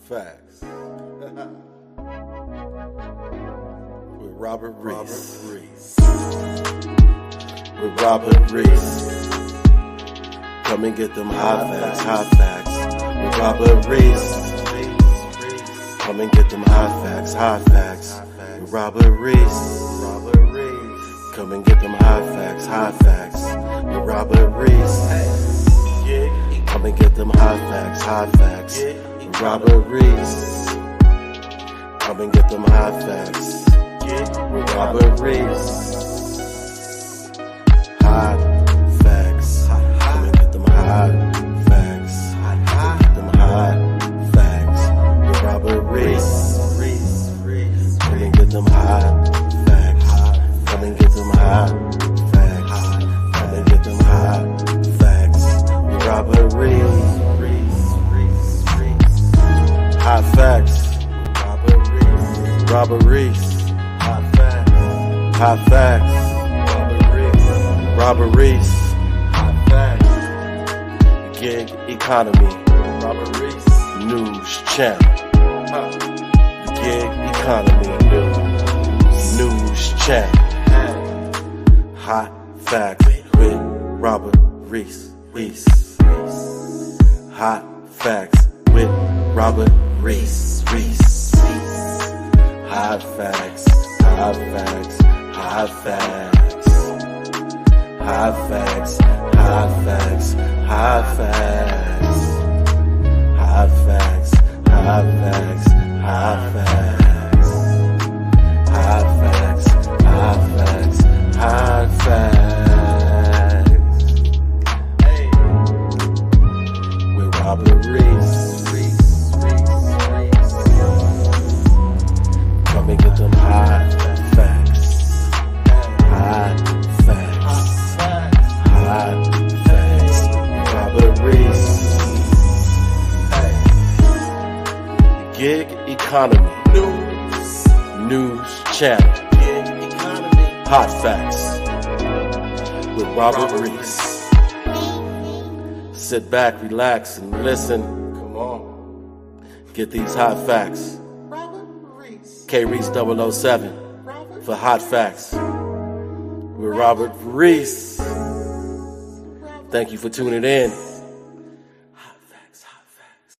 Facts. With Robert Reese. With Robert Reese. Come and get them hot facts. With Robert Reese. Come and get them hot facts. With Robert Reese. Come and get them hot facts. With Robert Reese. Come and get them hot facts. With Robert Reese. Come and get them hot facts. With Robert Reese. Hot facts. Come and get them hot facts. Come and get them hot facts. With Robert Reese. Come and get them hot facts. Come and get them hot facts. Come and get them hot facts. With Robert Reese. Hot facts. Robert Reese. Hot facts. Hot facts. Robert Reese. Hot facts. Gig economy. Robert Reese. News channel. Gig economy. News channel. Hot facts with Robert Reese. Hot facts with Robert Reese. Hot facts. Hot facts. Hot facts. Hot facts. Hot facts. Hot facts. Hot facts. Hot facts. Hot facts. Hot facts. Hot facts. Hot facts. Hey. With Robert Reese. Come and get them hot facts. Hot facts. Hot facts. Robert Reese. Gig economy. News channel. Hot facts with Robert Reese. Sit back, relax, and listen. Come on. Get these hot facts. K Reese 007 for hot facts with Robert Reese. Thank you for tuning in. Hot facts, hot facts.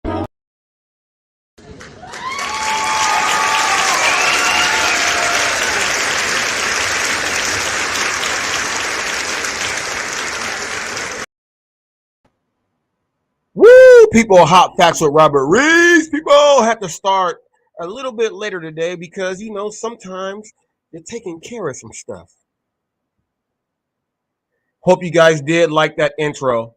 Woo! People, hot facts with Robert Reese. People have to start a little bit later today because, sometimes you're taking care of some stuff. Hope you guys did like that intro.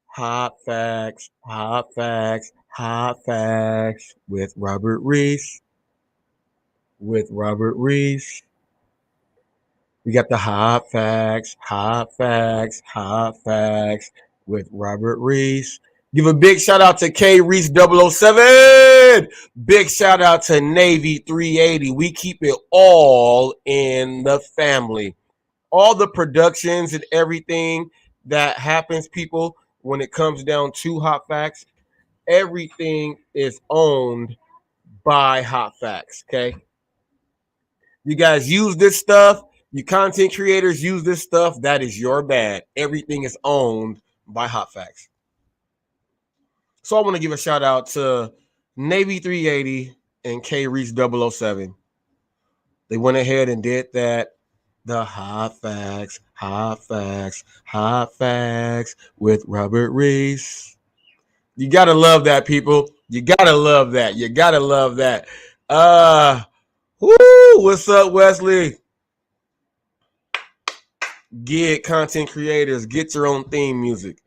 Hot facts, hot facts, hot facts with Robert Reese. With Robert Reese. We got the hot facts, hot facts, hot facts with Robert Reese. Give a big shout out to K Reese 007. Big shout out to Navy 380. We keep it all in the family. All the productions and everything that happens, people, when it comes down to Hot Facts, everything is owned by Hot Facts, okay? You guys use this stuff. You content creators use this stuff. That is your bad. Everything is owned by Hot Facts. So I want to give a shout out to Navy 380 and K Reese 007. They went ahead and did that. The hot facts, hot facts, hot facts with Robert Reese. You gotta love that, people. You gotta love that. You gotta love that. What's up, Wesley? Get content creators, get your own theme music.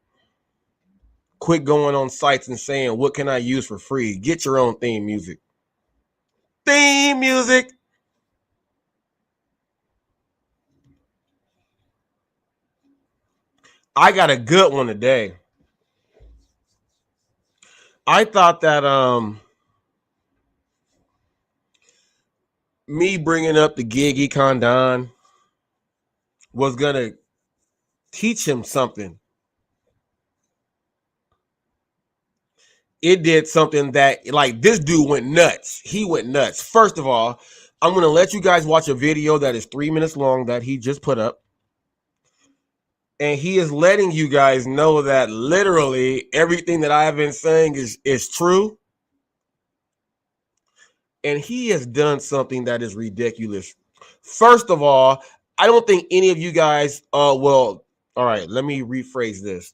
Quit going on sites and saying, what can I use for free? Get your own theme music. Theme music. I got a good one today. I thought that me bringing up the gig econ Don was going to teach him something. it did something that, like, this dude went nuts. He went nuts. First of all, I'm going to let you guys watch a video that is 3 minutes long that he just put up. And he is letting you guys know that literally everything that I have been saying is true. And he has done something that is ridiculous. First of all, I don't think any of you guys, well, all right, let me rephrase this.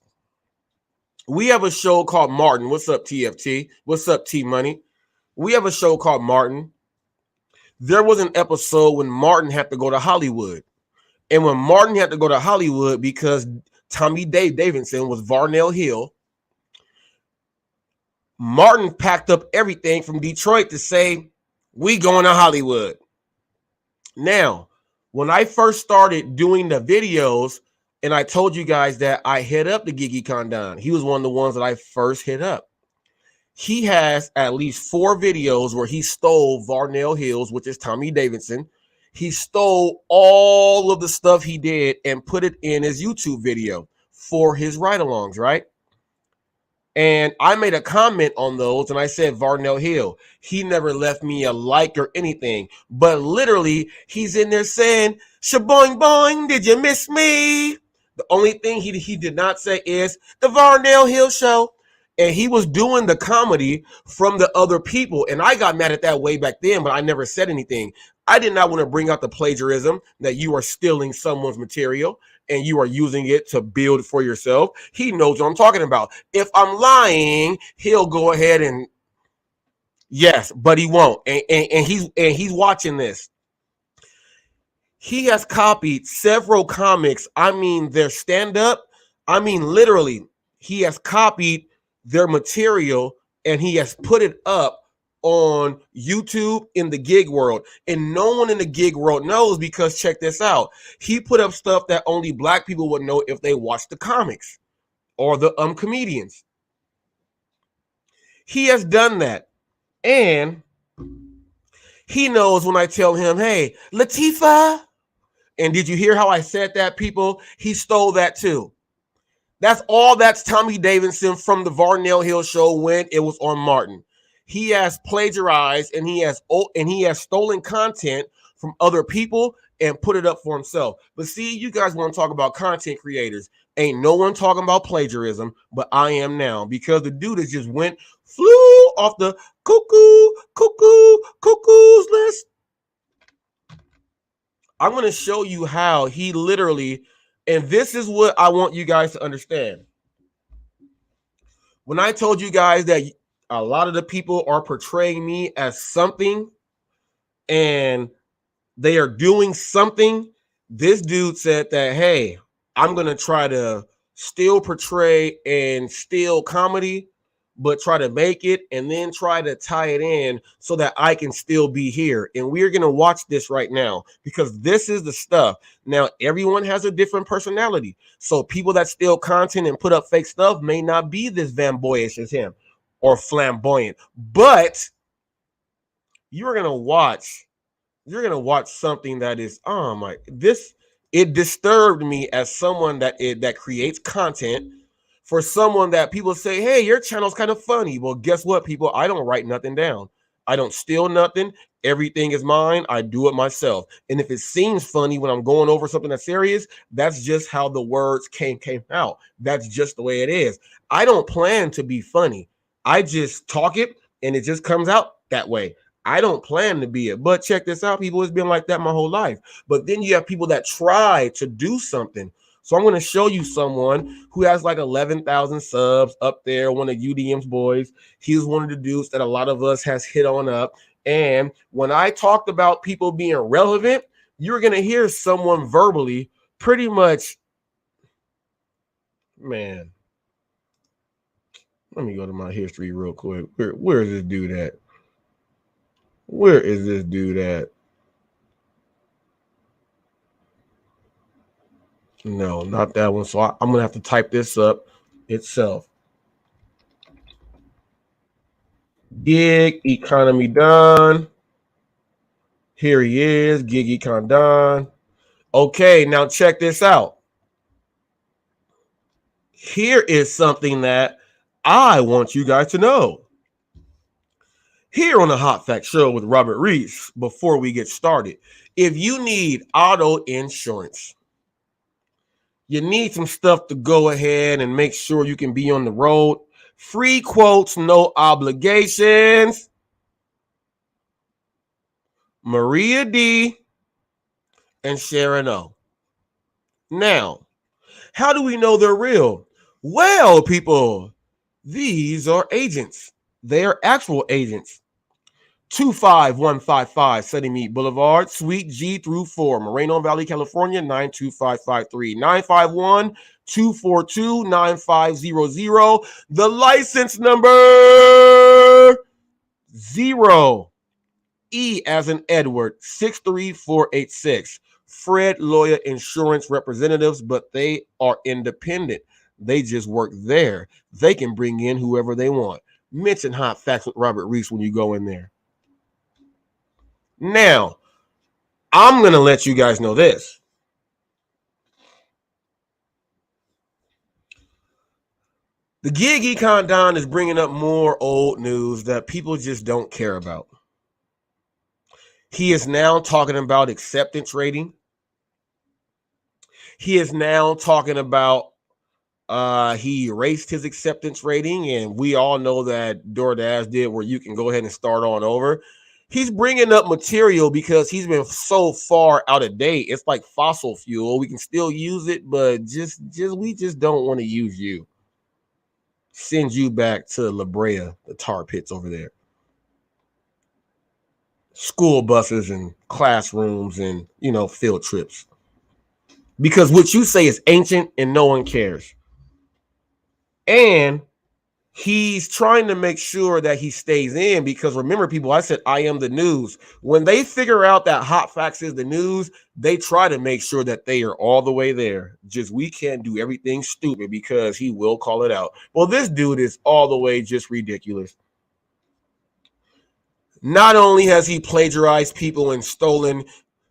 We have a show called Martin. What's up, TFT? What's up, T Money? We have a show called Martin. There was an episode when Martin had to go to Hollywood. And when Martin had to go to Hollywood because Tommy Davidson was Varnell Hill, Martin packed up everything from Detroit to say, we going to Hollywood. Now, when I first started doing the videos, and I told you guys that I hit up the Gigi Condon, he was one of the ones that I first hit up. He has at least 4 videos where he stole Varnell Hills, which is Tommy Davidson. He stole all of the stuff he did and put it in his YouTube video for his ride-alongs, right? And I made a comment on those and I said, Varnell Hill, he never left me a like or anything. But literally, he's in there saying, shaboing boing, did you miss me? The only thing he did not say is the Varnell Hill show. And he was doing the comedy from the other people. And I got mad at that way back then, but I never said anything. I did not want to bring out the plagiarism that you are stealing someone's material and you are using it to build for yourself. He knows what I'm talking about. If I'm lying, he'll go ahead and yes, but he won't. And he's watching this. He has copied several comics. I mean, their stand-up. I mean, literally, he has copied their material and he has put it up on YouTube in the gig world. And no one in the gig world knows because check this out. He put up stuff that only black people would know if they watched the comics or the comedians. He has done that. And he knows when I tell him, hey, Latifah. And did you hear how I said that, people? He stole that too. That's Tommy Davidson from the Varnell Hill show when it was on Martin. He has plagiarized and he has stolen content from other people and put it up for himself. But see, you guys want to talk about content creators. Ain't no one talking about plagiarism, but I am now because the dude that just flew off the cuckoo's list. I'm going to show you how he literally, and this is what I want you guys to understand. When I told you guys that a lot of the people are portraying me as something and they are doing something, this dude said that, hey, I'm going to try to still portray and steal comedy, but try to make it and then try to tie it in so that I can still be here. And we're going to watch this right now because this is the stuff. Now, everyone has a different personality. So people that steal content and put up fake stuff may not be this flamboyant as him or flamboyant, but you're going to watch something that is, oh my, it disturbed me as someone that creates content for someone that people say, hey, your channel's kind of funny. Well, guess what, people? I don't write nothing down. I don't steal nothing. Everything is mine. I do it myself. And if it seems funny when I'm going over something that's serious, that's just how the words came out. That's just the way it is. I don't plan to be funny. I just talk it and it just comes out that way. I don't plan to be it. But check this out, people. It's been like that my whole life. But then you have people that try to do something. So I'm going to show you someone who has like 11,000 subs up there, one of UDM's boys. He's one of the dudes that a lot of us has hit on up. And when I talked about people being relevant, you're going to hear someone verbally pretty much, man, let me go to my history real quick. Where is this dude at? Where is this dude at? No, not that one. So I'm going to have to type this up itself. Gig economy done. Here he is, Gig Econ done. Okay, now check this out. Here is something that I want you guys to know. Here on the Hot Fact Show with Robert Reese, before we get started, if you need auto insurance, you need some stuff to go ahead and make sure you can be on the road. Free quotes, no obligations. Maria D. and Sharon O. Now, how do we know they're real? Well, people, these are agents. They are actual agents. 25155 Sunny Meat Boulevard, Suite G through 4, Moreno Valley, California, 92553. 951-242-9500. The license number 0 E as in Edward 63486. Fred Lawyer Insurance Representatives, but they are independent. They just work there. They can bring in whoever they want. Mention Hot Facts with Robert Reese when you go in there. Now, I'm going to let you guys know this. The gig econ Don is bringing up more old news that people just don't care about. He is now talking about acceptance rating. He is now talking about he erased his acceptance rating, and we all know that DoorDash did where you can go ahead and start on over. He's bringing up material because he's been so far out of date. It's like fossil fuel. We can still use it, but we just don't want to use you. Send you back to La Brea, the tar pits over there. School buses and classrooms and, field trips. Because what you say is ancient and no one cares. And he's trying to make sure that he stays in because remember, people, I said I am the news. When they figure out that Hot Facts is the news, they try to make sure that they are all the way there. Just we can't do everything stupid because he will call it out. Well, this dude is all the way just ridiculous. Not only has he plagiarized people and stolen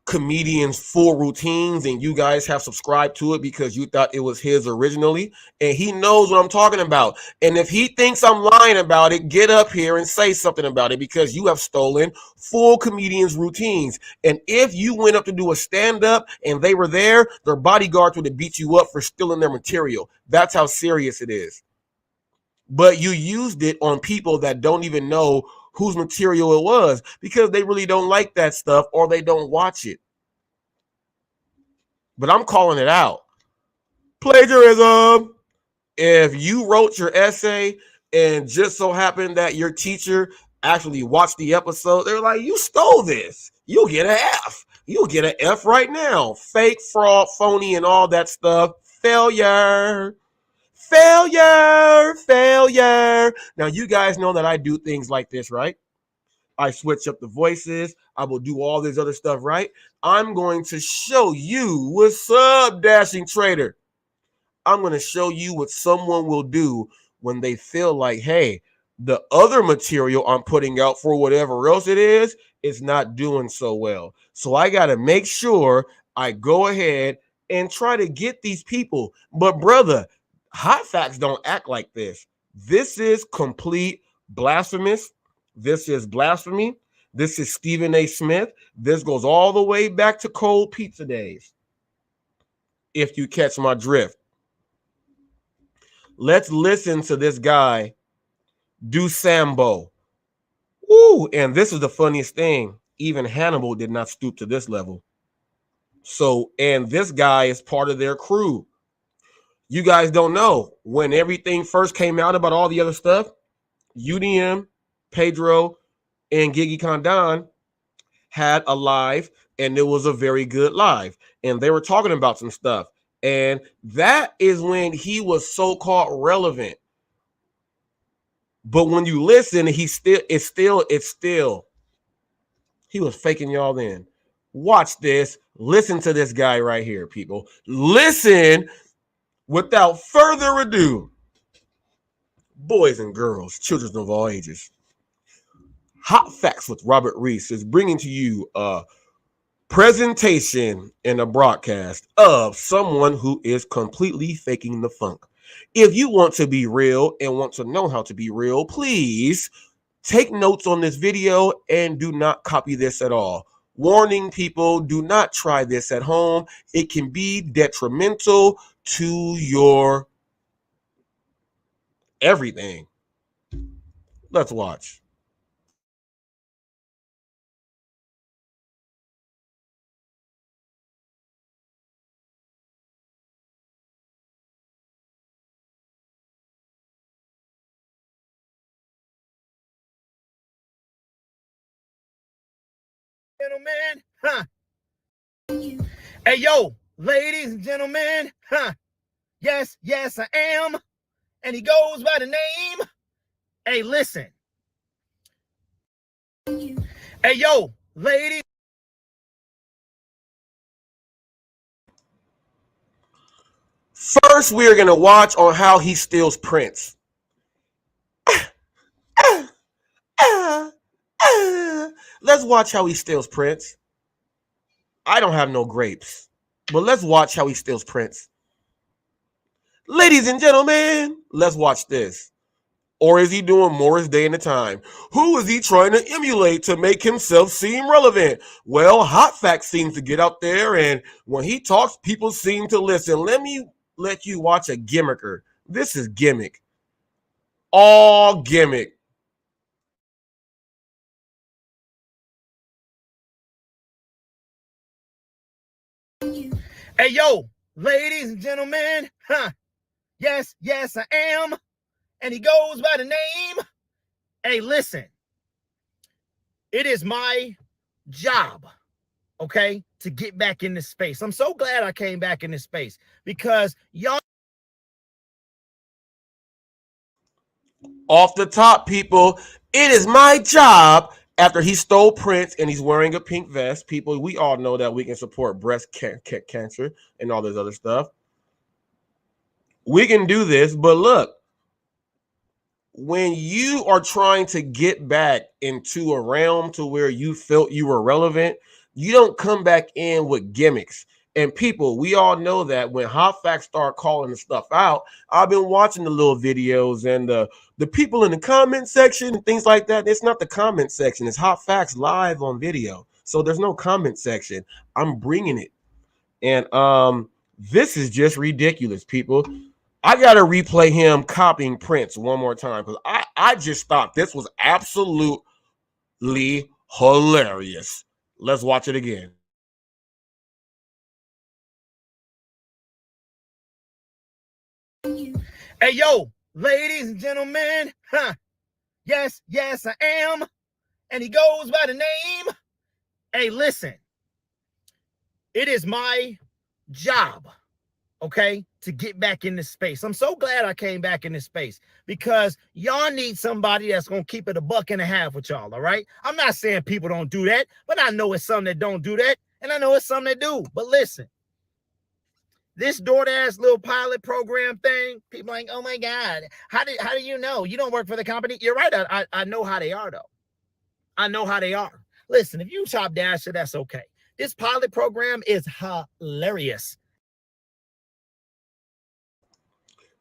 comedians' full routines, and you guys have subscribed to it because you thought it was his originally, and he knows what I'm talking about. And if he thinks I'm lying about it, get up here and say something about it because you have stolen full comedians' routines. And if you went up to do a stand-up and they were there, their bodyguards would have beat you up for stealing their material. That's how serious it is. But you used it on people that don't even know whose material it was because they really don't like that stuff or they don't watch it. But I'm calling it out. Plagiarism. If you wrote your essay and just so happened that your teacher actually watched the episode, they're like, you stole this. You'll get an F. You'll get an F right now. Fake, fraud, phony, and all that stuff. Failure. Failure. Now, you guys know that I do things like this, right? I switch up the voices. I will do all this other stuff, right? I'm going to show you what's up, Dashing Trader. I'm going to show you what someone will do when they feel like, hey, the other material I'm putting out for whatever else it is not doing so well. So I got to make sure I go ahead and try to get these people. But brother, Hot Facts don't act like this. This is complete blasphemous. This is blasphemy. This is Stephen A. Smith. This goes all the way back to cold pizza days. If you catch my drift. Let's listen to this guy do Sambo. Ooh, and this is the funniest thing. Even Hannibal did not stoop to this level. So, and this guy is part of their crew. You guys don't know. When everything first came out about all the other stuff, UDM, Pedro, and Gigi Condon had a live, and it was a very good live. And they were talking about some stuff. And that is when he was so-called relevant. But when you listen, it's still, he was faking y'all then. Watch this. Listen to this guy right here, people. Listen without further ado. Boys and girls, children of all ages. Hot Facts with Robert Reese is bringing to you a presentation and a broadcast of someone who is completely faking the funk. If you want to be real and want to know how to be real, please take notes on this video and do not copy this at all. Warning people, do not try this at home. It can be detrimental to your everything. Let's watch. Gentlemen, Hey, yo, ladies and gentlemen, Yes, yes, I am. And he goes by the name. Hey, listen. Hey, yo, ladies. First, we're going to watch on how he steals prints. Let's watch how he steals prints. I don't have no grapes, but let's watch how he steals prints. Ladies and gentlemen, let's watch this. Or is he doing Morris Day in the Time? Who is he trying to emulate to make himself seem relevant? Well, HotFacts seems to get out there, and when he talks, people seem to listen. Let me let you watch a gimmicker. This is gimmick. All gimmick. Hey, yo, ladies and gentlemen, Yes, yes, I am. And he goes by the name. Hey, listen. It is my job, okay, to get back in this space. I'm so glad I came back in this space because y'all. Off the top, people, it is my job. After he stole Prince and he's wearing a pink vest, people, we all know that we can support breast cancer and all this other stuff. We can do this, but look, when you are trying to get back into a realm to where you felt you were relevant, you don't come back in with gimmicks. And people, we all know that when HotFacts start calling the stuff out, I've been watching the little videos and the people in the comment section and things like that. It's not the comment section. It's HotFacts live on video. So there's no comment section. I'm bringing it. And this is just ridiculous, people. I gotta replay him copying Prince one more time because I just thought this was absolutely hilarious. Let's watch it again. Hey, yo, ladies and gentlemen, Yes, yes, I am. And he goes by the name. Hey, listen. It is my job, okay, to get back in this space. I'm so glad I came back in this space because y'all need somebody that's going to keep it $1.50 with y'all, all right? I'm not saying people don't do that, but I know it's some that don't do that, and I know it's some that do. But listen, this DoorDash little pilot program thing, people are like, oh my God, how do you know? You don't work for the company? You're right. I know how they are, though. I know how they are. Listen, if you shop Dasher, that's okay. This pilot program is hilarious.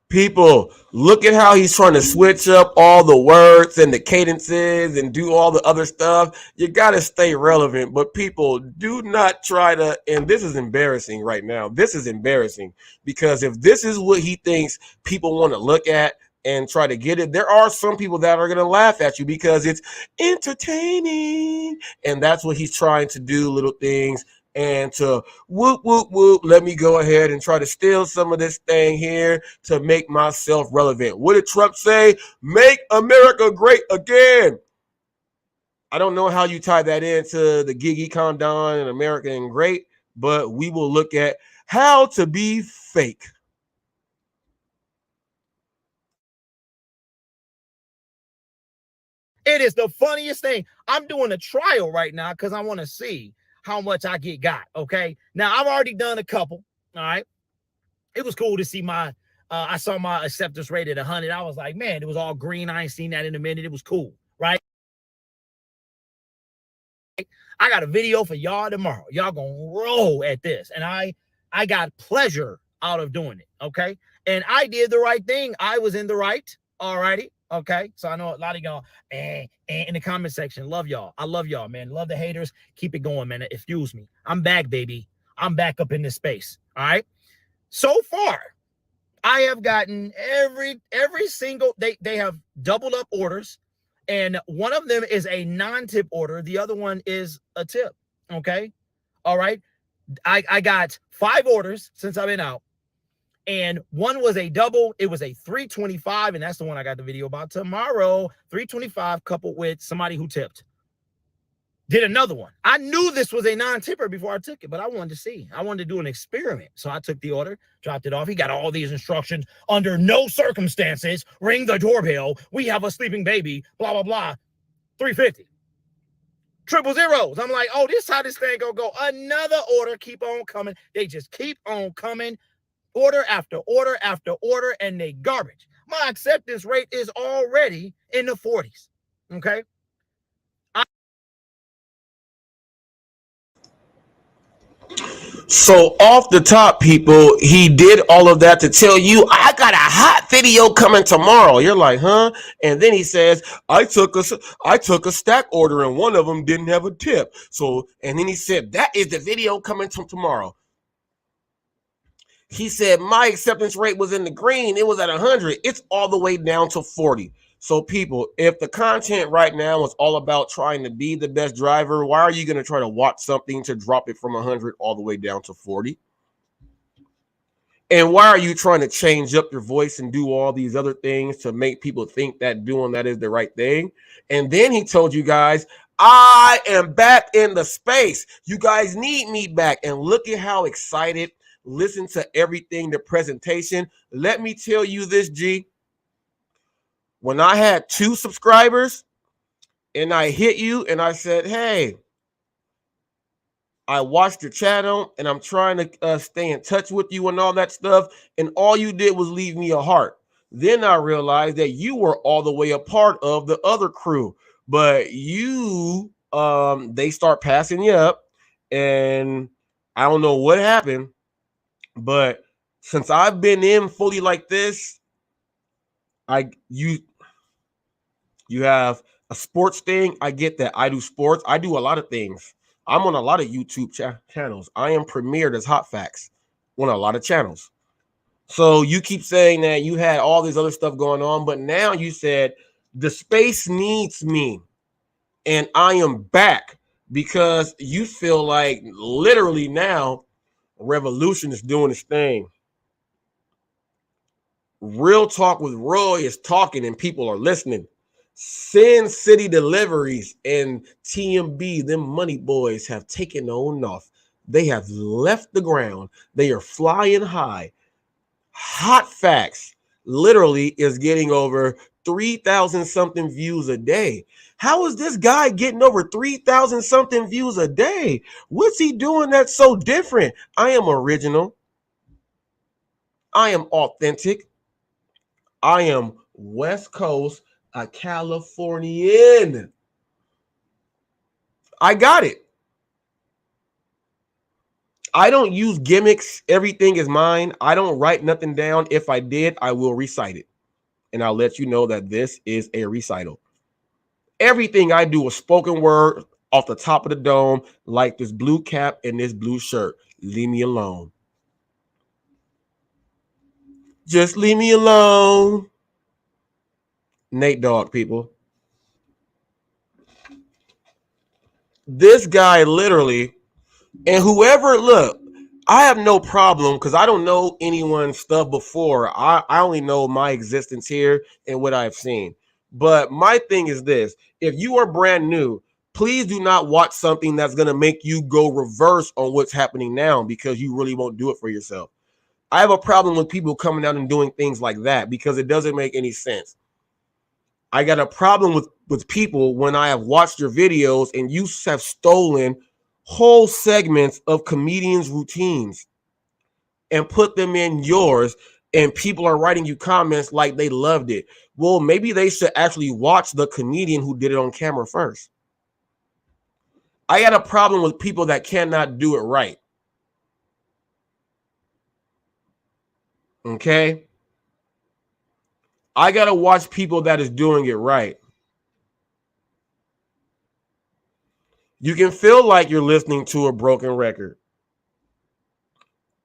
People, look at how he's trying to switch up all the words and the cadences and do all the other stuff. You got to stay relevant. But people, do not try to, and this is embarrassing right now. This is embarrassing because if this is what he thinks people want to look at and try to get it, there are some people that are going to laugh at you because it's entertaining. And that's what he's trying to do, little things. And to whoop, whoop, whoop, let me go ahead and try to steal some of this thing here to make myself relevant. What did Trump say? Make America great again. I don't know how you tie that into the Gigi Condon and American great, but we will look at how to be fake. It is the funniest thing. I'm doing a trial right now because I want to see how much I got. Okay. Now I've already done a couple. All right. It was cool to see I saw my acceptance rate at 100. I was like, man, it was all green. I ain't seen that in a minute. It was cool. Right. I got a video for y'all tomorrow. Y'all gonna roll at this. And I got pleasure out of doing it. Okay. And I did the right thing. I was in the right. All righty. Okay. So I know a lot of y'all in the comment section. Love y'all. I love y'all, man. Love the haters. Keep it going, man. It fuels me. I'm back, baby. I'm back up in this space. All right. So far, I have gotten every single, they have doubled up orders. And one of them is a non-tip order. The other one is a tip. Okay. All right. I got 5 orders since I've been out. And one was a double. It was a 325, and that's the one I got the video about tomorrow. 325 coupled with somebody who tipped. Did another one. I knew this was a non-tipper before I took it, but I wanted to see. I wanted to do an experiment. So I took the order, dropped it off. He got all these instructions. Under no circumstances, ring the doorbell. We have a sleeping baby, blah, blah, blah. 350. Triple zeros. I'm like, oh, this is how this thing gonna go. Another order, keep on coming. They just keep on coming. Order after order after order, and they garbage. My acceptance rate is already in the 40s. Okay. So off the top, people, he did all of that to tell you, I got a hot video coming tomorrow. You're like, huh? And then he says, I took a stack order and one of them didn't have a tip. So, and then he said, that is the video coming tomorrow. He said, my acceptance rate was in the green. It was at 100. It's all the way down to 40. So people, if the content right now is all about trying to be the best driver, why are you going to try to watch something to drop it from 100 all the way down to 40? And why are you trying to change up your voice and do all these other things to make people think that doing that is the right thing? And then he told you guys, I am back in the space. You guys need me back. And look at how excited. Listen to everything, the presentation. Let me tell you this, G. When I had 2 subscribers and I hit you and I said, hey, I watched your channel and I'm trying to stay in touch with you and all that stuff. And all you did was leave me a heart. Then I realized that you were all the way a part of the other crew. But you, they start passing you up. And I don't know what happened. But since I've been in fully like this, you have a sports thing. I get that. I do sports. I do a lot of things. I'm on a lot of YouTube channels. I am premiered as HotFacts on a lot of channels. So you keep saying that you had all this other stuff going on, but now you said the space needs me and I am back because you feel like literally now Revolution is doing its thing. Real Talk with Roy is talking and people are listening. Sin City Deliveries and TMB, them money boys have taken on off. They have left the ground. They are flying high. Hot Facts literally is getting over 3,000 something views a day. How is this guy getting over 3,000 something views a day? What's he doing that's so different? I am original. I am authentic. I am West Coast, a Californian. I got it. I don't use gimmicks. Everything is mine. I don't write nothing down. If I did, I will recite it. And I'll let you know that this is a recital. Everything I do is spoken word off the top of the dome, like this blue cap and this blue shirt. Leave me alone. Just leave me alone. Nate Dogg, people. This guy literally, and whoever, look, I have no problem because I don't know anyone's stuff before. I only know my existence here and what I've seen. But my thing is this. If you are brand new, please do not watch something that's going to make you go reverse on what's happening now because you really won't do it for yourself. I have a problem with people coming out and doing things like that because it doesn't make any sense. I got a problem with people when I have watched your videos and you have stolen whole segments of comedians' routines and put them in yours, and people are writing you comments like they loved it. Well, maybe they should actually watch the comedian who did it on camera first. I got a problem with people that cannot do it right. Okay? I got to watch people that is doing it right. You can feel like you're listening to a broken record.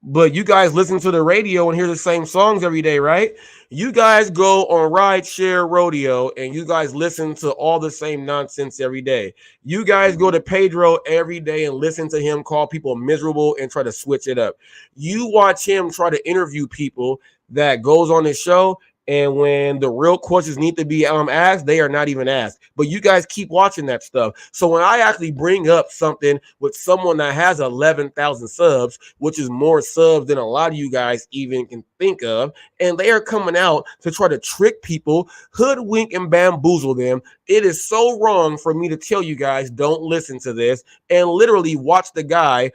But you guys listen to the radio and hear the same songs every day, right? You guys go on ride share rodeo and you guys listen to all the same nonsense every day. You guys go to Pedro every day and listen to him call people miserable and try to switch it up. You watch him try to interview people that goes on his show, and when the real questions need to be asked, they are not even asked. But you guys keep watching that stuff. So when I actually bring up something with someone that has 11,000 subs, which is more subs than a lot of you guys even can think of, and they are coming out to try to trick people, hoodwink and bamboozle them, it is so wrong for me to tell you guys don't listen to this and literally watch the guy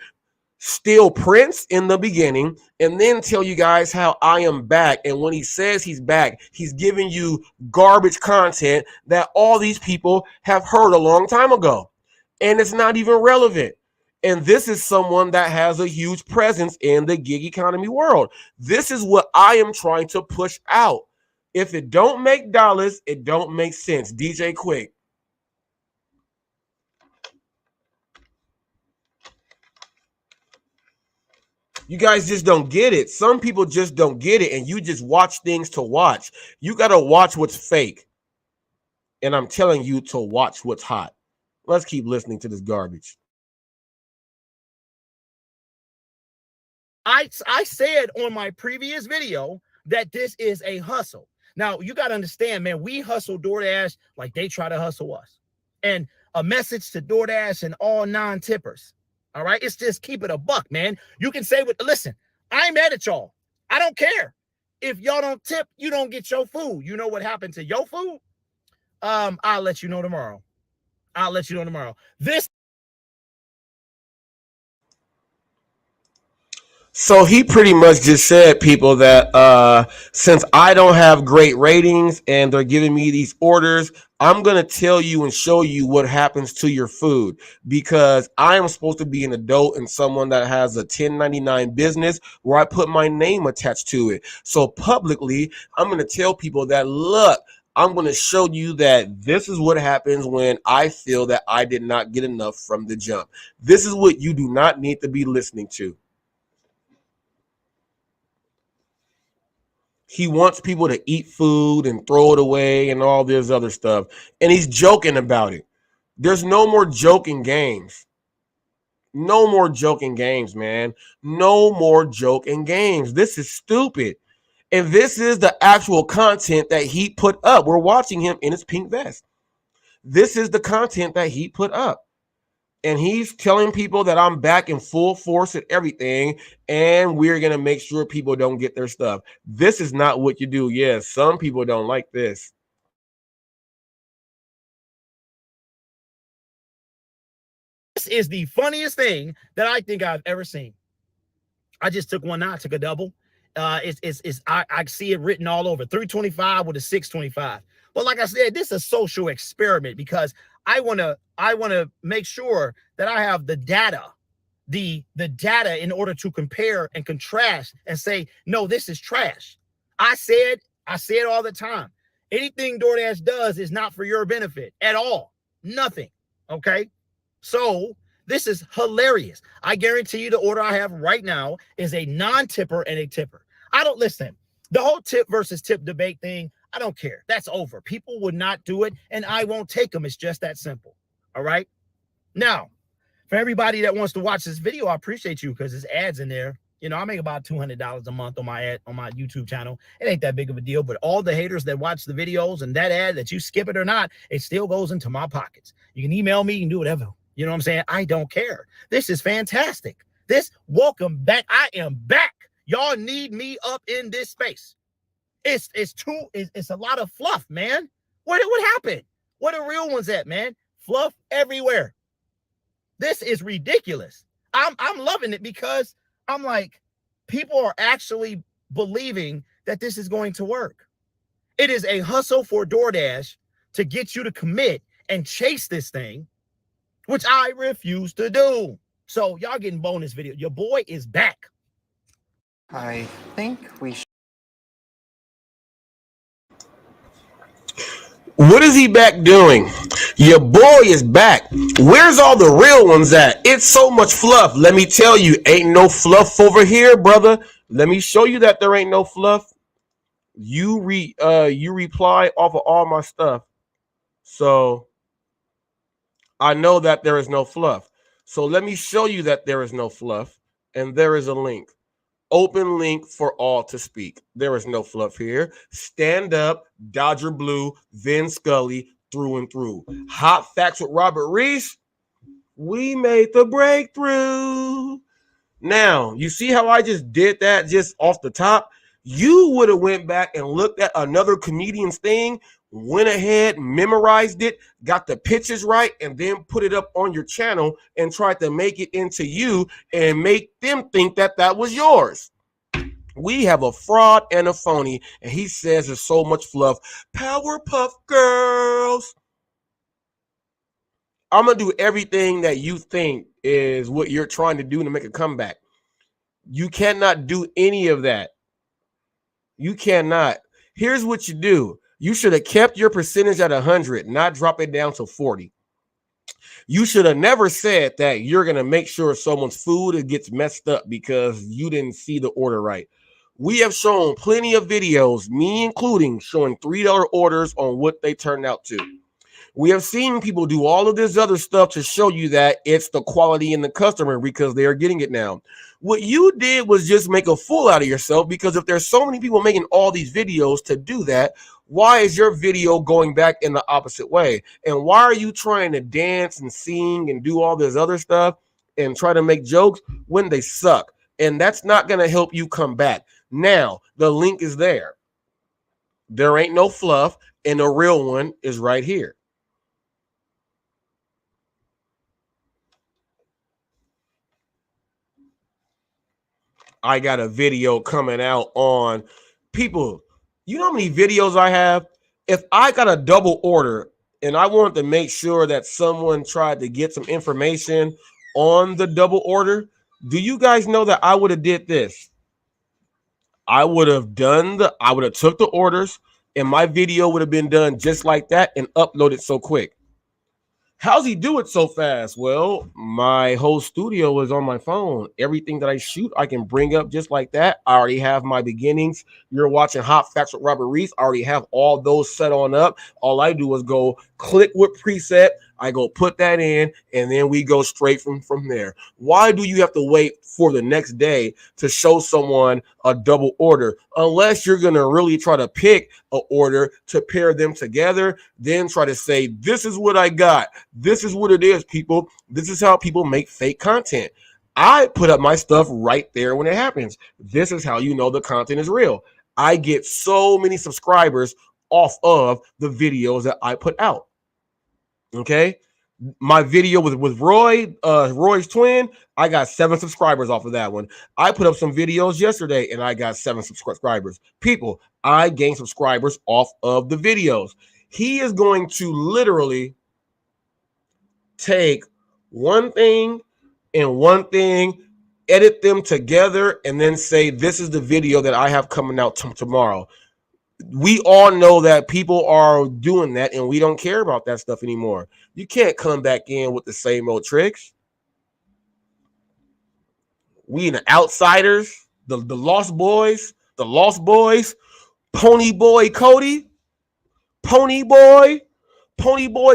steal Prince in the beginning and then tell you guys how I am back. And when he says he's back, he's giving you garbage content that all these people have heard a long time ago. And it's not even relevant. And this is someone that has a huge presence in the gig economy world. This is what I am trying to push out. If it don't make dollars, it don't make sense. DJ Quick. You guys just don't get it. Some people just don't get it, and you just watch things to watch. You got to watch what's fake. And I'm telling you to watch what's hot. Let's keep listening to this garbage. I said on my previous video that this is a hustle. Now, you got to understand, man, we hustle DoorDash like they try to hustle us. And a message to DoorDash and all non-tippers. All right, it's just keep it a buck, man. You can say, listen, I ain't mad at y'all. I don't care. If y'all don't tip, you don't get your food. You know what happened to your food? I'll let you know tomorrow. This. So he pretty much just said, people, that since I don't have great ratings and they're giving me these orders, I'm going to tell you and show you what happens to your food, because I am supposed to be an adult and someone that has a 1099 business where I put my name attached to it. So publicly, I'm going to tell people that, look, I'm going to show you that this is what happens when I feel that I did not get enough from the jump. This is what you do not need to be listening to. He wants people to eat food and throw it away and all this other stuff. And he's joking about it. There's no more joking games. No more joking games, man. No more joking games. This is stupid. And this is the actual content that he put up. We're watching him in his pink vest. This is the content that he put up. And he's telling people that I'm back in full force at everything, and we're going to make sure people don't get their stuff. This is not what you do. Yes, some people don't like this. This is the funniest thing that I think I've ever seen. I just took one out, took a double. I see it written all over, 325 with a 625. But like I said, this is a social experiment because I want to make sure that I have the data, the data in order to compare and contrast and say, no, this is trash. I say it all the time. Anything DoorDash does is not for your benefit at all. Nothing. Okay. So this is hilarious. I guarantee you the order I have right now is a non-tipper and a tipper. I don't listen. The whole tip versus tip debate thing, I don't care. That's over. People would not do it, and I won't take them. It's just that simple. All right? Now, for everybody that wants to watch this video, I appreciate you because there's ads in there. You know, I make about $200 a month on my YouTube channel. It ain't that big of a deal, but all the haters that watch the videos and that ad, that you skip it or not, it still goes into my pockets. You can email me, you can do whatever. You know what I'm saying? I don't care. This is fantastic. Welcome back. I am back. Y'all need me up in this space. It's a lot of fluff, man. What happened? Where the real ones at, man? Fluff everywhere. This is ridiculous. I'm loving it because I'm like, people are actually believing that this is going to work. It is a hustle for DoorDash to get you to commit and chase this thing, which I refuse to do. So y'all getting bonus video. Your boy is back. I think we should. What is he back doing? Your boy is back. Where's all the real ones at? It's so much fluff. Let me tell you, ain't no fluff over here, brother. Let me show you that there ain't no fluff. You reply off of all my stuff. So I know that there is no fluff. So let me show you that there is no fluff. And there is a link. Open link for all to speak. There is no fluff here. Stand up, Dodger Blue, Vin Scully, through and through. Hot Facts with Robert Reese. We made the breakthrough. Now, you see how I just did that just off the top? You would have went back and looked at another comedian's thing, went ahead, memorized it, got the pitches right, and then put it up on your channel and tried to make it into you and make them think that that was yours. We have a fraud and a phony, and he says there's so much fluff. Powerpuff Girls. I'm going to do everything that you think is what you're trying to do to make a comeback. You cannot do any of that. You cannot. Here's what you do. You should have kept your percentage at 100, not drop it down to 40. You should have never said that you're going to make sure someone's food gets messed up because you didn't see the order right. We have shown plenty of videos, me including, showing $3 orders on what they turned out to. We have seen people do all of this other stuff to show you that it's the quality in the customer because they are getting it now. What you did was just make a fool out of yourself, because if there's so many people making all these videos to do that, why is your video going back in the opposite way? And why are you trying to dance and sing and do all this other stuff and try to make jokes when they suck? And that's not going to help you come back. Now, the link is there. There ain't no fluff, and the real one is right here. I got a video coming out on people. You know how many videos I have? If I got a double order and I wanted to make sure that someone tried to get some information on the double order, do you guys know that I would have did this? I would have took the orders and my video would have been done just like that and uploaded so quick. How's he do it so fast? Well, my whole studio is on my phone. Everything that I shoot, I can bring up just like that. I already have my beginnings. You're watching Hot Facts with Robert Reese. I already have all those set on up. All I do is go click with preset. I go put that in, and then we go straight from there. Why do you have to wait for the next day to show someone a double order? Unless you're going to really try to pick an order to pair them together, then try to say, this is what I got. This is what it is, people. This is how people make fake content. I put up my stuff right there when it happens. This is how you know the content is real. I get so many subscribers off of the videos that I put out. Okay, my video with Roy's twin, I got 7 subscribers off of that one. I put up some videos yesterday and I got 7 subscribers. People, I gained subscribers off of the videos. He is going to literally take one thing and one thing, edit them together, and then say, this is the video that I have coming out tomorrow. We all know that people are doing that, and we don't care about that stuff anymore. You can't come back in with the same old tricks. We the outsiders, the lost boys, Pony Boy Cody, Pony Boy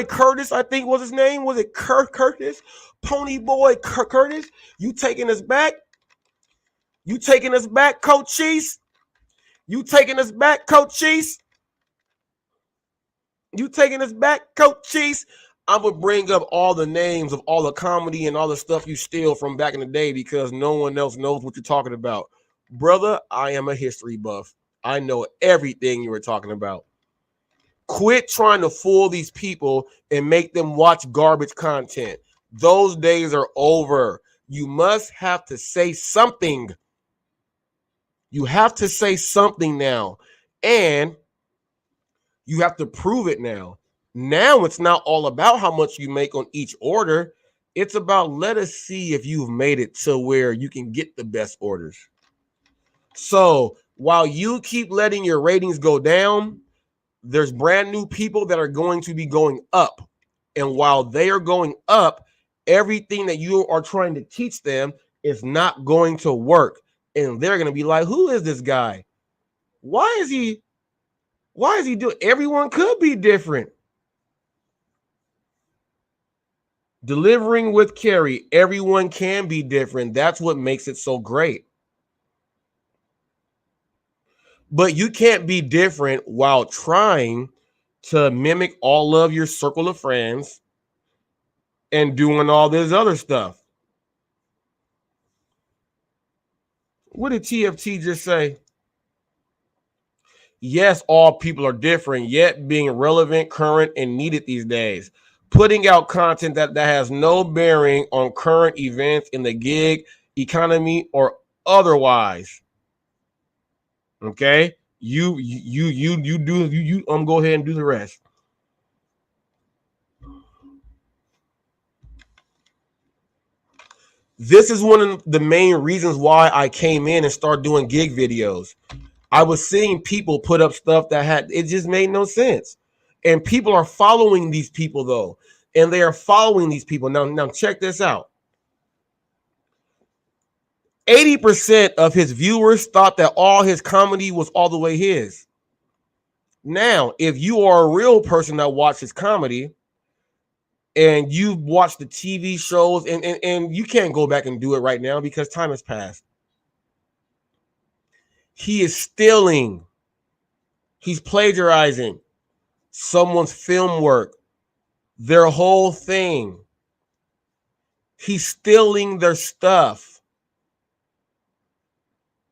Curtis, I think was his name. Was it Curtis? Pony Boy Curtis. You taking us back? You taking us back, Coach Cheese? You taking us back, Coach Cheese? You taking us back, Coach Cheese? I'm going to bring up all the names of all the comedy and all the stuff you steal from back in the day because no one else knows what you're talking about. Brother, I am a history buff. I know everything you were talking about. Quit trying to fool these people and make them watch garbage content. Those days are over. You must have to say something. You have to say something now. And you have to prove it now. Now it's not all about how much you make on each order. It's about, let us see if you've made it to where you can get the best orders. So while you keep letting your ratings go down, There's brand new people that are going to be going up. And while they are going up, everything that you are trying to teach them is not going to work. And they're going to be like, who is this guy? Why is he doing? Everyone could be different. Delivering with Carrie, everyone can be different. That's what makes it so great. But you can't be different while trying to mimic all of your circle of friends and doing all this other stuff. What did TFT just say? Yes, all people are different, yet being relevant, current, and needed these days. Putting out content that has no bearing on current events in the gig economy or otherwise. Okay, you go ahead and do the rest. This is one of the main reasons why I came in and started doing gig videos. I was seeing people put up stuff that it just made no sense. And people are following these people though. And they are following these people. Now check this out. 80% of his viewers thought that all his comedy was all the way his. Now, if you are a real person that watches comedy and you watch the TV shows and you can't go back and do it right now because time has passed. He is stealing. He's plagiarizing someone's film work, their whole thing. He's stealing their stuff.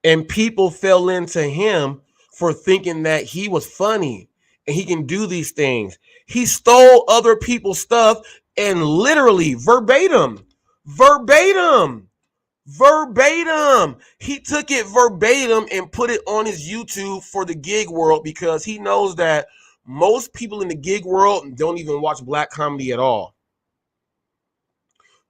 And people fell into him for thinking that he was funny and he can do these things. He stole other people's stuff and literally verbatim. He took it verbatim and put it on his YouTube for the gig world because he knows that most people in the gig world don't even watch black comedy at all.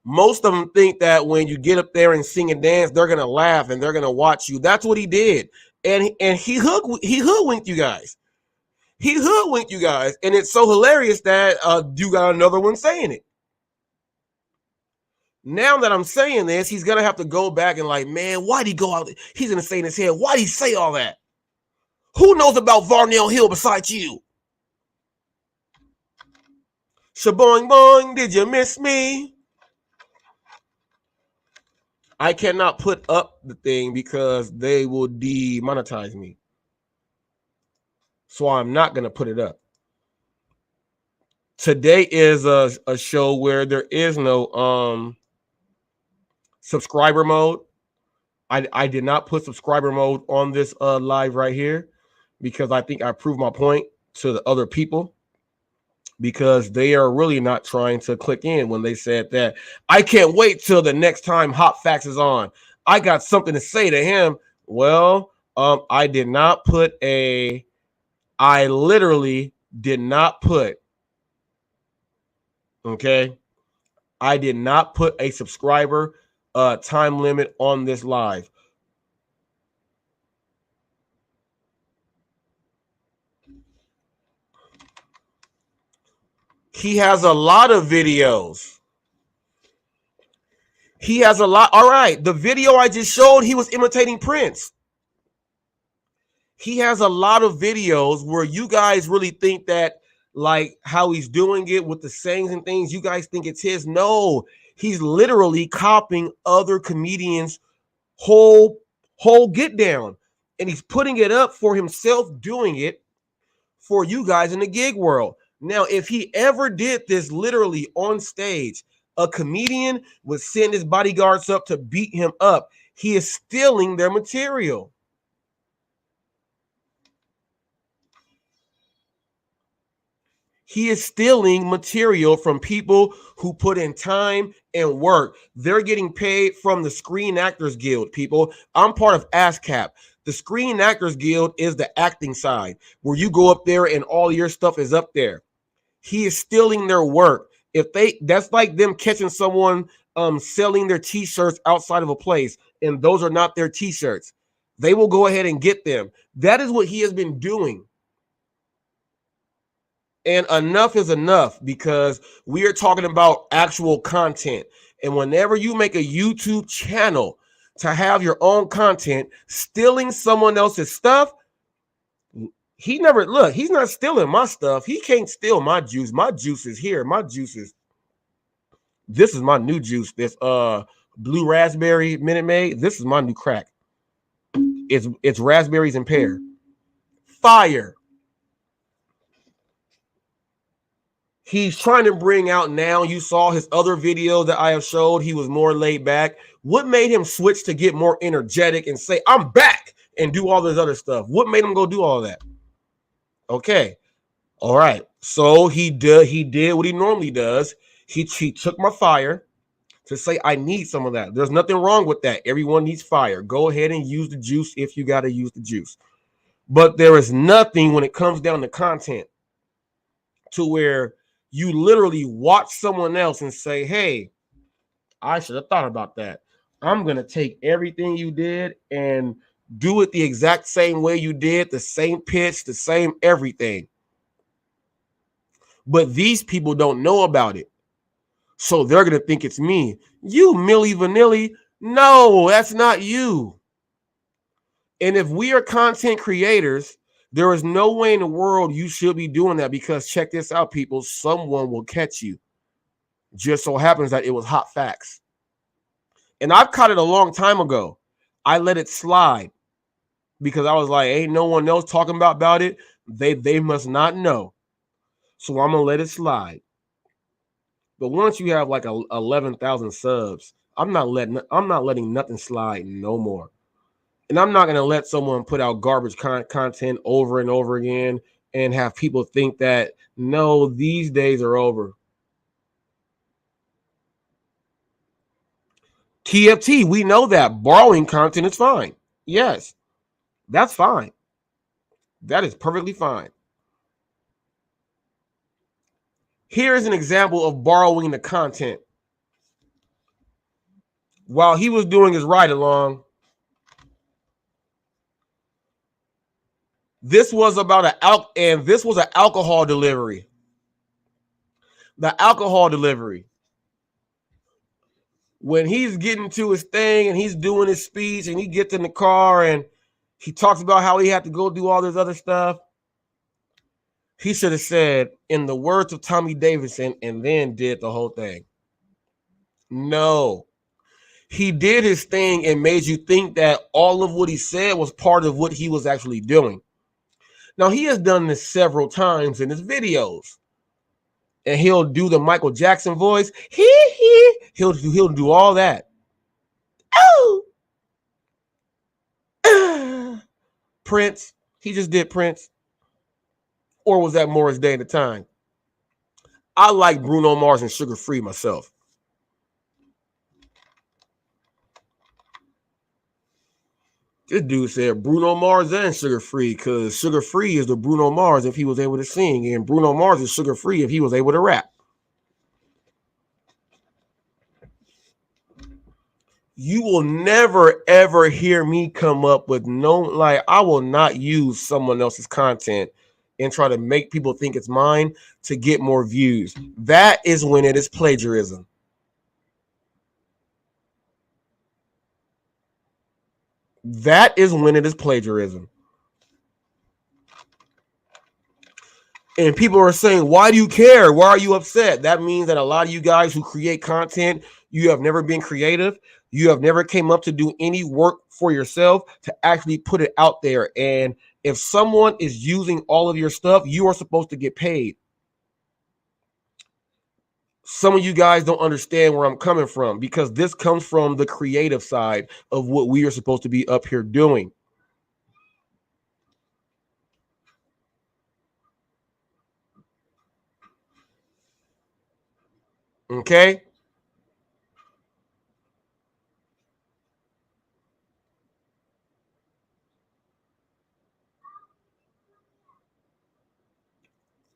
Most of them think that when you get up there and sing and dance, they're gonna laugh and they're gonna watch you. That's what he did, and he hoodwinked you guys. He hoodwinked you guys, and it's so hilarious that you got another one saying it. Now that I'm saying this, he's gonna have to go back and like, man, why'd he go out? He's gonna say in his head, why'd he say all that? Who knows about Varnell Hill besides you? Shaboing boing, did you miss me? I cannot put up the thing because they will demonetize me. So I'm not going to put it up. Today is a show where there is no subscriber mode. I did not put subscriber mode on this live right here because I think I proved my point to the other people. Because they are really not trying to click in when they said that. I can't wait till the next time HotFacts is on. I got something to say to him. Well, I did not put I literally did not put, okay? I did not put a subscriber time limit on this live. He has a lot of videos. He has a lot. All right. The video I just showed, he was imitating Prince. He has a lot of videos where you guys really think that like how he's doing it with the sayings and things, you guys think it's his. No, he's literally copying other comedians' whole get down. And he's putting it up for himself, doing it for you guys in the gig world. Now, if he ever did this literally on stage, a comedian would send his bodyguards up to beat him up. He is stealing their material. He is stealing material from people who put in time and work. They're getting paid from the Screen Actors Guild, people. I'm part of ASCAP. The Screen Actors Guild is the acting side where you go up there and all your stuff is up there. He is stealing their work. That's like them catching someone selling their t-shirts outside of a place and those are not their t-shirts. They will go ahead and get them. That is what he has been doing. And enough is enough, because we are talking about actual content. And whenever you make a YouTube channel to have your own content, stealing someone else's stuff, he's not stealing my stuff. He can't steal my juice. My juice is here. My juice is, this is my new juice. This blue raspberry Minute Maid. This is my new crack. It's raspberries and pear. Fire. He's trying to bring out now. You saw his other video that I have showed. He was more laid back. What made him switch to get more energetic and say, I'm back, and do all this other stuff? What made him go do all that? Okay. All right. So he did what he normally does. He took my fire to say, I need some of that. There's nothing wrong with that. Everyone needs fire. Go ahead and use the juice if you got to use the juice. But there is nothing when it comes down to content to where you literally watch someone else and say, hey, I should have thought about that. I'm going to take everything you did and do it the exact same way you did, the same pitch, the same everything. But these people don't know about it. So they're going to think it's me. You, Milli Vanilli. No, that's not you. And if we are content creators, there is no way in the world you should be doing that, because check this out, people. Someone will catch you. Just so happens that it was hot facts. And I've caught it a long time ago. I let it slide because I was like, ain't no one else talking about it. They must not know. So I'm going to let it slide. But once you have like 11,000 subs, I'm not letting nothing slide no more. And I'm not going to let someone put out garbage content over and over again and have people think that, no, these days are over. TFT, we know that borrowing content is fine. Yes, that's fine. That is perfectly fine. Here's an example of borrowing the content. While he was doing his ride along, this was about an alcohol delivery. The alcohol delivery. When he's getting to his thing and he's doing his speech and he gets in the car and he talks about how he had to go do all this other stuff, he should have said, in the words of Tommy Davidson, and then did the whole thing. No. He did his thing and made you think that all of what he said was part of what he was actually doing. Now, he has done this several times in his videos. And he'll do the Michael Jackson voice. He'll do all that. Oh. Prince. He just did Prince. Or was that Morris Day at the time? I like Bruno Mars and Sugar Free myself. This dude said Bruno Mars and Sugar Free, because Sugar Free is the Bruno Mars if he was able to sing, and Bruno Mars is Sugar Free if he was able to rap. You will never, ever hear me come up with I will not use someone else's content and try to make people think it's mine to get more views. That is when it is plagiarism. That is when it is plagiarism. And people are saying, why do you care? Why are you upset? That means that a lot of you guys who create content, you have never been creative. You have never came up to do any work for yourself to actually put it out there. And if someone is using all of your stuff, you are supposed to get paid. Some of you guys don't understand where I'm coming from, because this comes from the creative side of what we are supposed to be up here doing. Okay?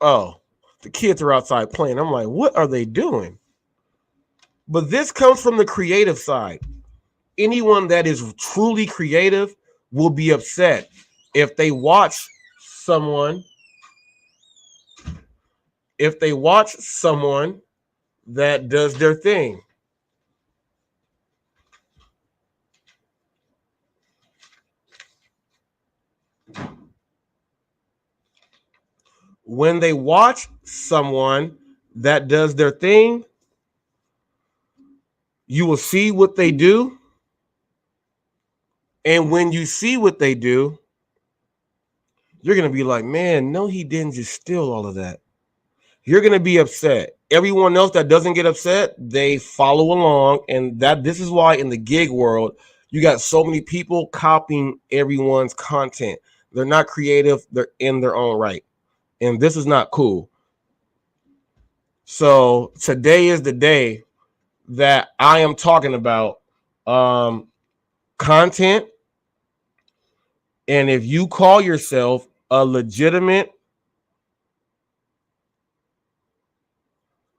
Oh, the kids are outside playing. I'm like, what are they doing? But this comes from the creative side. Anyone that is truly creative will be upset if they watch someone if they watch someone that does their thing. When they watch someone that does their thing, you will see what they do. And when you see what they do, you're going to be like, man, no, he didn't just steal all of that. You're going to be upset. Everyone else that doesn't get upset, they follow along. And this is why in the gig world, you got so many people copying everyone's content. They're not creative. They're in their own right. And this is not cool. So today is the day that I am talking about content. And if you call yourself a legitimate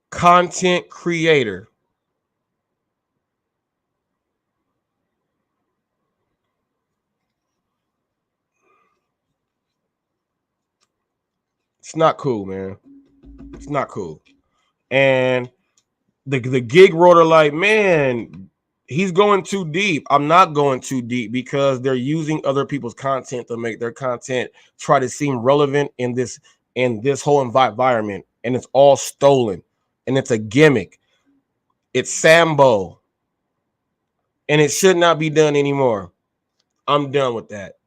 content creator, it's not cool, man. It's not cool. And the gig world are like, man, he's going too deep. I'm not going too deep because they're using other people's content to make their content try to seem relevant in this whole environment. And it's all stolen. And it's a gimmick. It's Sambo. And it should not be done anymore. I'm done with that.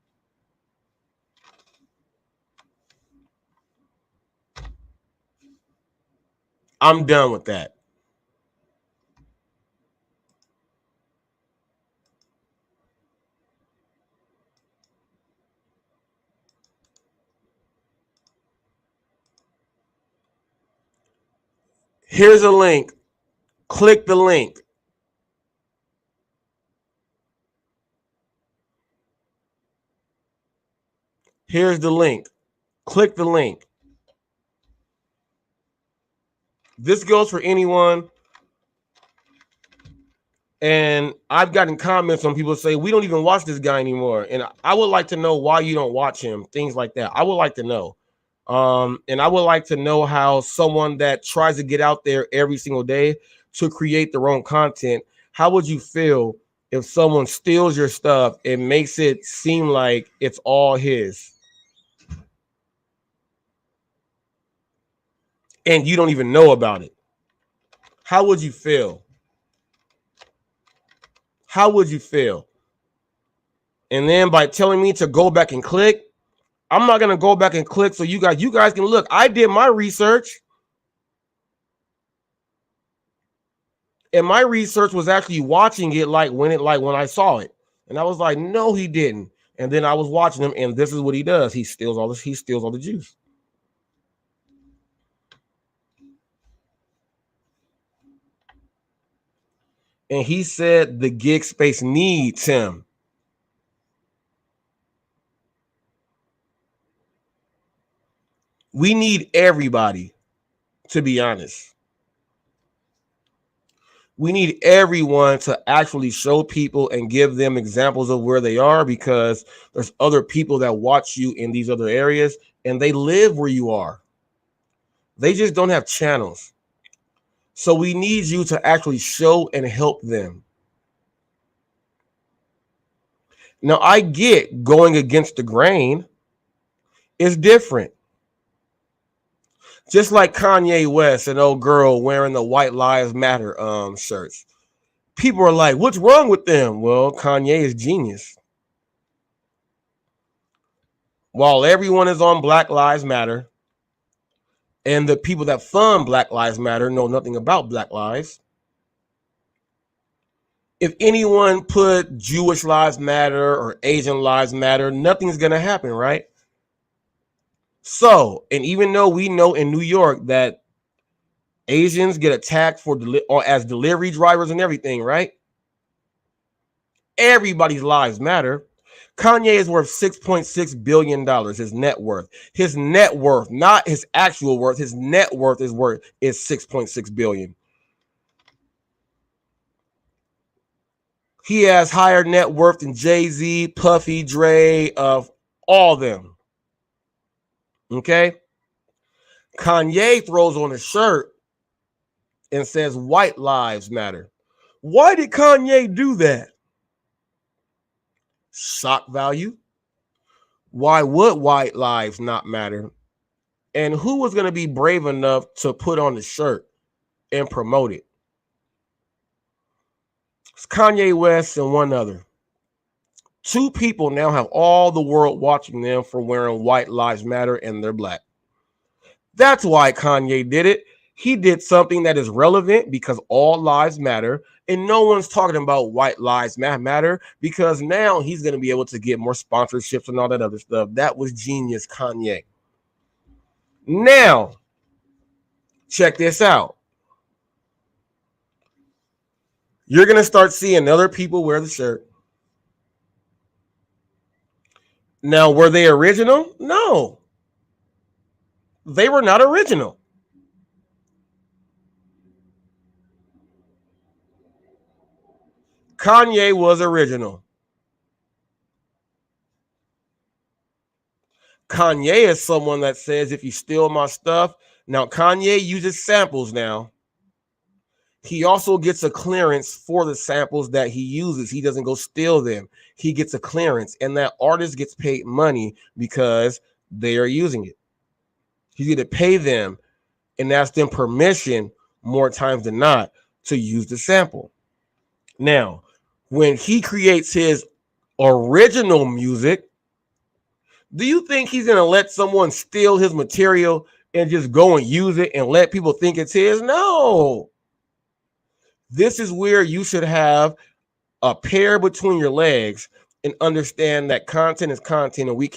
I'm done with that. Here's a link. Click the link. Here's the link. Click the link. This goes for anyone. And I've gotten comments on people say, we don't even watch this guy anymore. And I would like to know why you don't watch him. Things like that. I would like to know. And I would like to know how someone that tries to get out there every single day to create their own content, how would you feel if someone steals your stuff and makes it seem like it's all his? And you don't even know about it. How would you feel? How would you feel? And then by telling me to go back and click, I'm not going to go back and click so you guys can look. I did my research. And my research was actually watching it like when I saw it. And I was like, no, he didn't. And then I was watching him, and this is what he does. He steals all the juice. And he said the gig space needs him. We need everybody, to be honest. We need everyone to actually show people and give them examples of where they are, because there's other people that watch you in these other areas and they live where you are. They just don't have channels. So we need you to actually show and help them. Now, I get going against the grain is different. Just like Kanye West, an old girl wearing the White Lives Matter shirts. People are like, what's wrong with them? Well, Kanye is genius. While everyone is on Black Lives Matter, and the people that fund Black Lives Matter know nothing about Black lives. If anyone put Jewish Lives Matter or Asian Lives Matter, nothing's going to happen, right? So, and even though we know in New York that Asians get attacked as delivery drivers and everything, right? Everybody's lives matter. Kanye is worth $6.6 billion, his net worth. His net worth, not his actual worth, his net worth is $6.6 billion. He has higher net worth than Jay-Z, Puffy, Dre, of all of them. Okay? Kanye throws on a shirt and says white lives matter. Why did Kanye do that? Shock value. Why would white lives not matter? And who was going to be brave enough to put on the shirt and promote it? It's Kanye West and one other. Two people now have all the world watching them for wearing white lives matter and they're black. That's why Kanye did it. He did something that is relevant because all lives matter, and no one's talking about white lives matter because now he's going to be able to get more sponsorships and all that other stuff. That was genius, Kanye. Now, check this out. You're going to start seeing other people wear the shirt. Now, were they original? No. They were not original. Kanye was original. Kanye is someone that says, if you steal my stuff, now Kanye uses samples now. He also gets a clearance for the samples that he uses. He doesn't go steal them. He gets a clearance, and that artist gets paid money because they are using it. He's going to pay them and ask them permission more times than not to use the sample. Now, when he creates his original music, do you think he's going to let someone steal his material and just go and use it and let people think it's his? No. This is where you should have a pair between your legs and understand that content is content, and we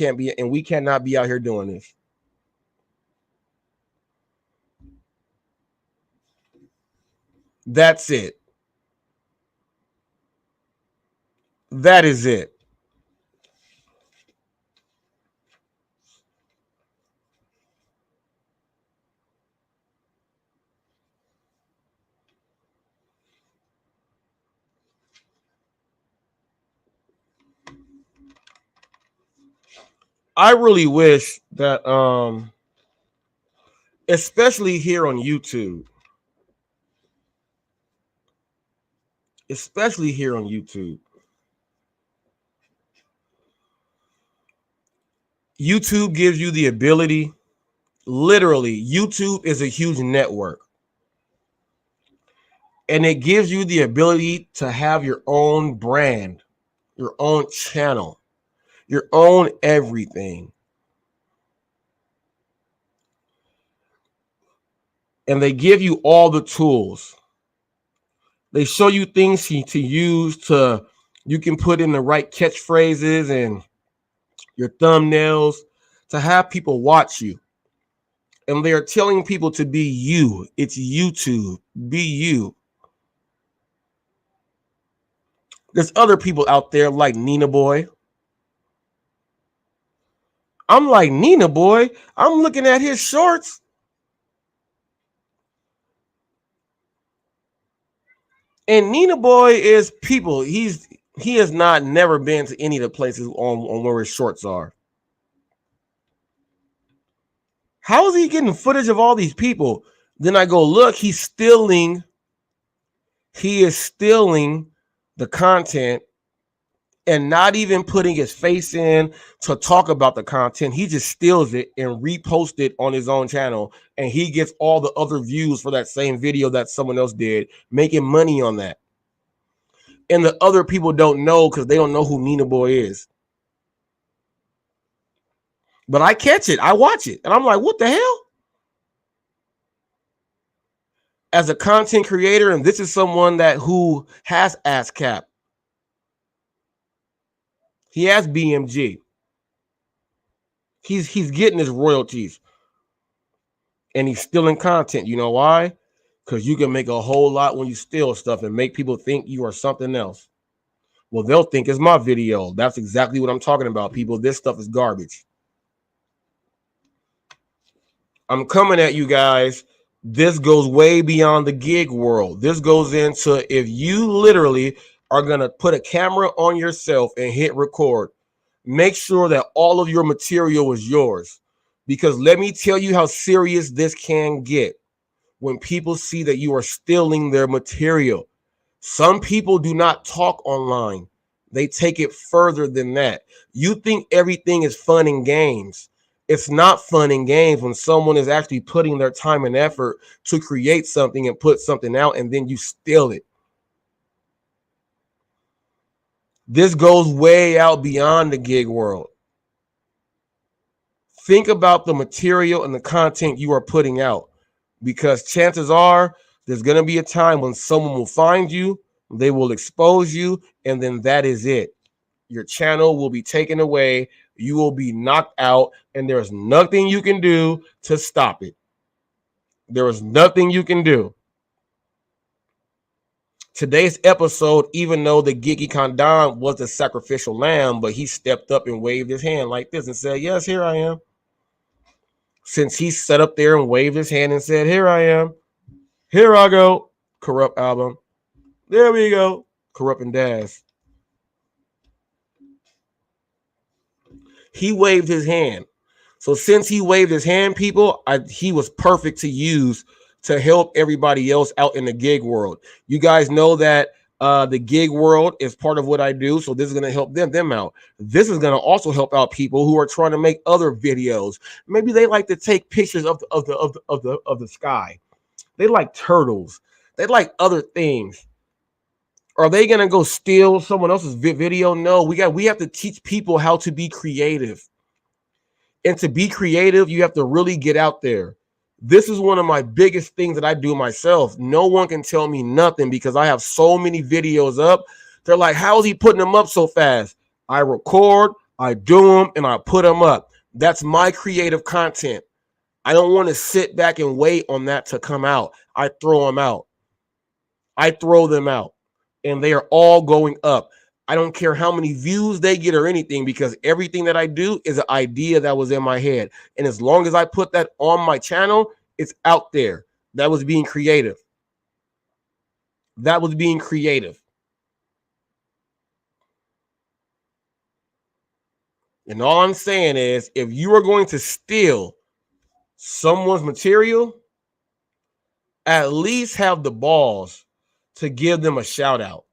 cannot be out here doing this. That's it. That is it. I really wish that especially here on YouTube, YouTube gives you the ability, literally, YouTube is a huge network. And it gives you the ability to have your own brand, your own channel, your own everything. And they give you all the tools. They show you things to use to, you can put in the right catchphrases and your thumbnails to have people watch you. And they are telling people to be you. It's YouTube. Be you. There's other people out there like Nina Boy. I'm like, Nina Boy, I'm looking at his shorts. And Nina Boy is people. He has not never been to any of the places on where his shorts are. How is he getting footage of all these people? Then I go, look, he is stealing the content and not even putting his face in to talk about the content. He just steals it and reposts it on his own channel, and he gets all the other views for that same video that someone else did, making money on that. And the other people don't know because they don't know who Nina Boy is. But I catch it. I watch it. And I'm like, what the hell? As a content creator, and this is someone who has ASCAP. He has BMG. He's getting his royalties. And he's stealing content. You know why? Because you can make a whole lot when you steal stuff and make people think you are something else. Well, they'll think it's my video. That's exactly what I'm talking about, people. This stuff is garbage. I'm coming at you guys. This goes way beyond the gig world. This goes into if you literally are going to put a camera on yourself and hit record, make sure that all of your material is yours. Because let me tell you how serious this can get when people see that you are stealing their material. Some people do not talk online. They take it further than that. You think everything is fun and games. It's not fun and games when someone is actually putting their time and effort to create something and put something out, and then you steal it. This goes way out beyond the gig world. Think about the material and the content you are putting out, because chances are there's going to be a time when someone will find you, they will expose you, and then that is it. Your channel will be taken away, you will be knocked out, and there's nothing you can do to stop it. There is nothing you can do. Today's episode, even though the Gigi Khandan was the sacrificial lamb, but he stepped up and waved his hand like this and said, yes, here I am. Since he sat up there and waved his hand and said, here I am, here I go, Corrupt album. There we go, Corrupt and Daz. He waved his hand. So since he waved his hand, people, he was perfect to use to help everybody else out in the gig world. You guys know that the gig world is part of what I do, so this is going to help them out. This is going to also help out people who are trying to make other videos. Maybe they like to take pictures of the sky. They like turtles. They like other things. Are they going to go steal someone else's video? No, we have to teach people how to be creative. And to be creative, you have to really get out there. This is one of my biggest things that I do myself. No one can tell me nothing because I have so many videos up. They're like, how is he putting them up so fast? I record, I do them, and I put them up. That's my creative content. I don't want to sit back and wait on that to come out. I throw them out. I throw them out. And they are all going up. I don't care how many views they get or anything, because everything that I do is an idea that was in my head. And as long as I put that on my channel, it's out there. That was being creative. That was being creative. And all I'm saying is, if you are going to steal someone's material, at least have the balls to give them a shout out.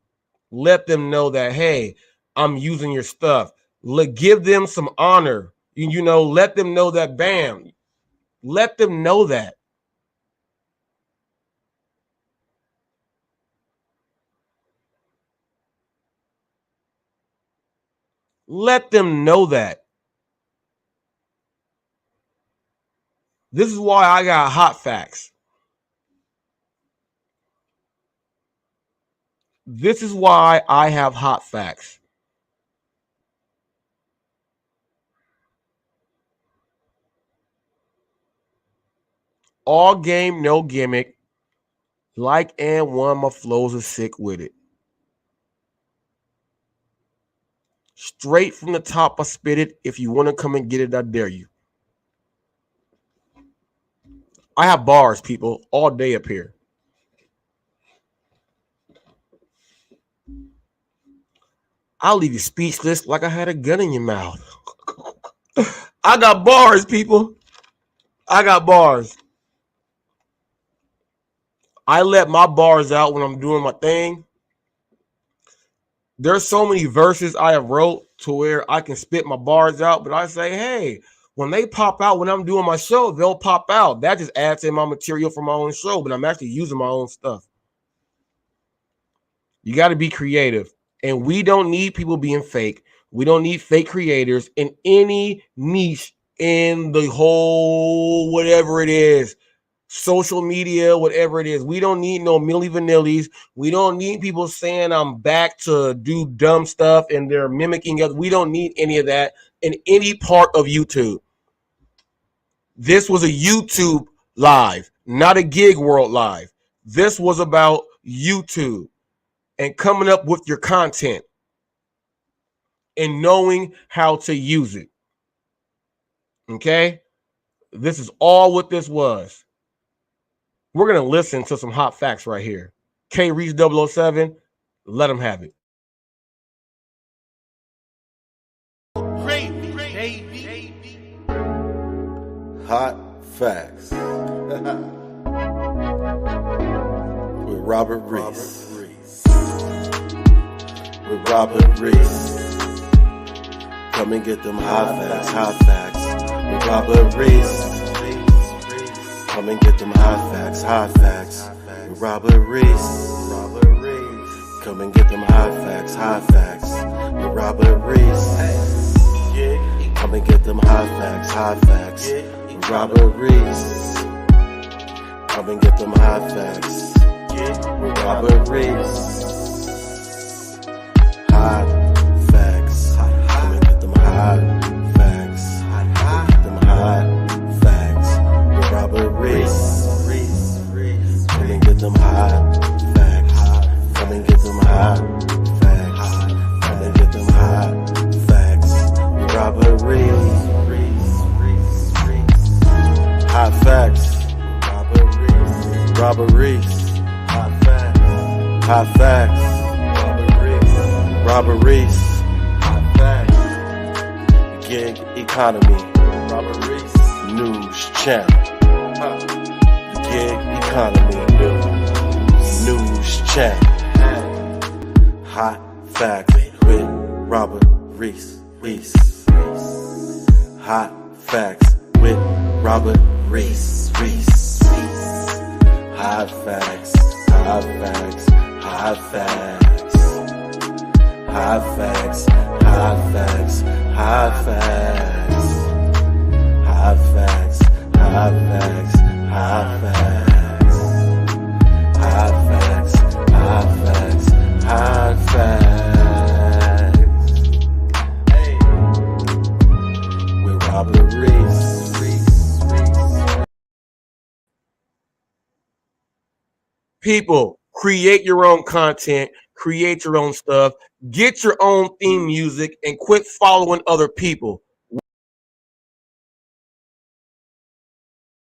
Let them know that, hey, I'm using your stuff. Give them some honor. You know, let them know that, bam. Let them know that. Let them know that. This is why I got hot facts. This is why I have hot facts. All game, no gimmick. Like and one, my flows are sick with it. Straight from the top, I spit it. If you want to come and get it, I dare you. I have bars, people, all day up here. I'll leave you speechless like I had a gun in your mouth. I got bars, people. I got bars. I let my bars out when I'm doing my thing. There's so many verses I have wrote to where I can spit my bars out, but I say, hey, when they pop out when I'm doing my show, they'll pop out. That just adds in my material for my own show, but I'm actually using my own stuff. You got to be creative. And we don't need people being fake. We don't need fake creators in any niche in the whole whatever it is. Social media, whatever it is. We don't need no Milli Vanillis. We don't need people saying I'm back to do dumb stuff and they're mimicking us. We don't need any of that in any part of YouTube. This was a YouTube live, not a gig world live. This was about YouTube and coming up with your content and knowing how to use it. Okay? This is all what this was. We're going to listen to some hot facts right here. K Reese 007, let them have it. Hot Facts with Robert Reese. With Robert Reese. Come and get them hot facts with Robert Reese. Come and get them hot facts with Robert Reese. Come and get them hot facts with Robert Reese. Come and get them hot facts with Robert Reese. Come and get them hot facts with Robert Reese. Hot facts. Come and get them hot facts. Get them hot facts with Robert Reese. Come and get them hot facts. Come and get them hot facts. Come and get them hot facts with Robert Reese. Hot facts. Robert Reese. Hot facts. Hot facts. Robert Reese. Hot facts. Gig economy. Robert Reese. News channel. Gig economy. News channel. Hot facts with Robert Reese. Hot facts with Robert Reese. Hot facts. Hot facts. Hot facts. Hot facts. Hot facts. Hot facts. Hot facts. Hot facts. Hot facts. Hot facts. Hot facts. Hot facts. Hey. With Robert Reese. People, create your own content, create your own stuff, get your own theme music, and quit following other people.